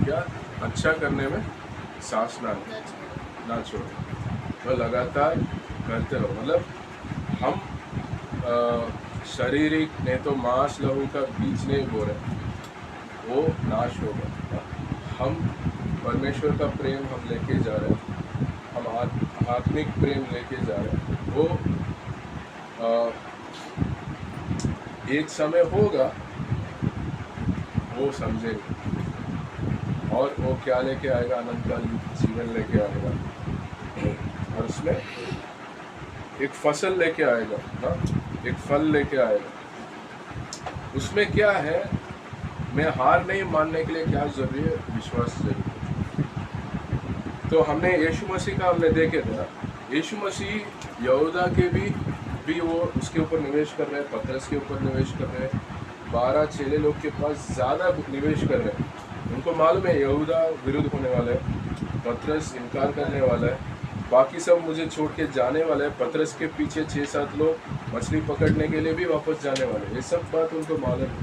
क्या अच्छा करने में सांस ना छोड़ो, तो लगातार करते रहो, मतलब हम शारीरिक नहीं तो मांस लहू का बीज नहीं बो रहे, वो नाश होगा, हम परमेश्वर का प्रेम हम लेके जा रहे हैं, हम आत्मिक प्रेम लेके जा रहे हैं, वो एक समय होगा वो समझेंगे, और वो क्या लेके आएगा, अनंतकाल जीवन लेके आएगा, और उसमें एक फसल लेके आएगा, ना एक फल लेके आएगा, उसमें क्या है, मैं हार नहीं मानने के लिए क्या जरूरी है, विश्वास जरूरी है। तो हमने यीशु मसीह का हमने देखे थे, यीशु मसीह यहूदा के भी वो उसके ऊपर निवेश कर रहे हैं, पतरस के ऊपर निवेश कर रहे हैं, 12 चेले लोग के पास ज़्यादा निवेश कर रहे हैं, उनको मालूम है यहूदा विरुद्ध होने वाला है, पतरस इनकार करने वाला है, बाकी सब मुझे छोड़ के जाने वाला है, पतरस के पीछे 6-7 लोग मछली पकड़ने के लिए भी वापस जाने वाले, ये सब बात उनको मालूम है।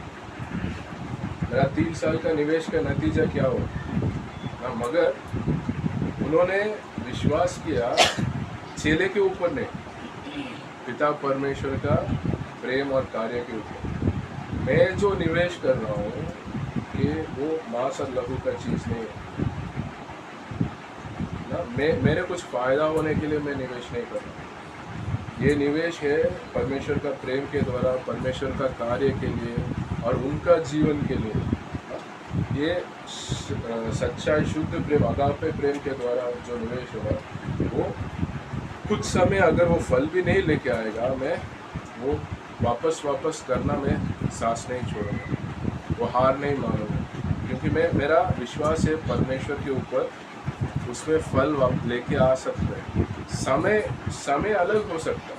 मेरा 3 साल का निवेश का नतीजा क्या हो, मगर उन्होंने विश्वास किया चेले के ऊपर नहीं, पिता परमेश्वर का प्रेम और कार्य के ऊपर। मैं जो निवेश कर रहा हूँ कि वो मांस और लहू का चीज़ नहीं है ना, मेरे कुछ फ़ायदा होने के लिए मैं निवेश नहीं कर रहा, ये निवेश है परमेश्वर का प्रेम के द्वारा, परमेश्वर का कार्य के लिए और उनका जीवन के लिए। ये सच्चा शुद्ध प्रेम, अगापे प्रेम के द्वारा जो निवेश होगा वो कुछ समय अगर वो फल भी नहीं लेके आएगा, मैं वो वापस करना मैं सांस नहीं छोड़ूंगा, वो हार नहीं मानूंगा, क्योंकि मेरा विश्वास है परमेश्वर के ऊपर, उसमें फल लेके आ सकते हैं। समय अलग हो सकता है,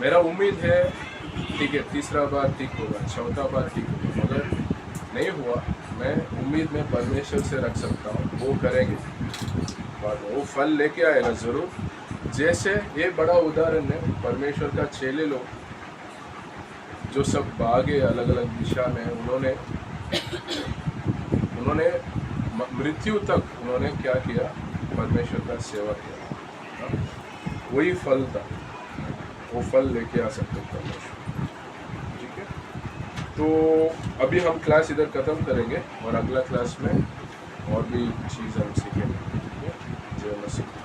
मेरा उम्मीद है ठीक है 3रा बार ठीक होगा, 4था बार ठीक होगा, मगर नहीं हुआ, मैं उम्मीद में परमेश्वर से रख सकता हूँ, वो करेंगे और वो फल लेके आएगा ज़रूर। जैसे ये बड़ा उदाहरण है, परमेश्वर का चेले लोग जो सब भागे अलग अलग दिशा में, उन्होंने मृत्यु तक उन्होंने क्या किया, परमेश्वर का सेवा किया, वही फल था, वो फल लेके आ सकते परमेश्वर। ठीक है, तो अभी हम क्लास इधर ख़त्म करेंगे और अगला क्लास में और भी चीज़ हम सीखेंगे। ठीक है, जय मसीह।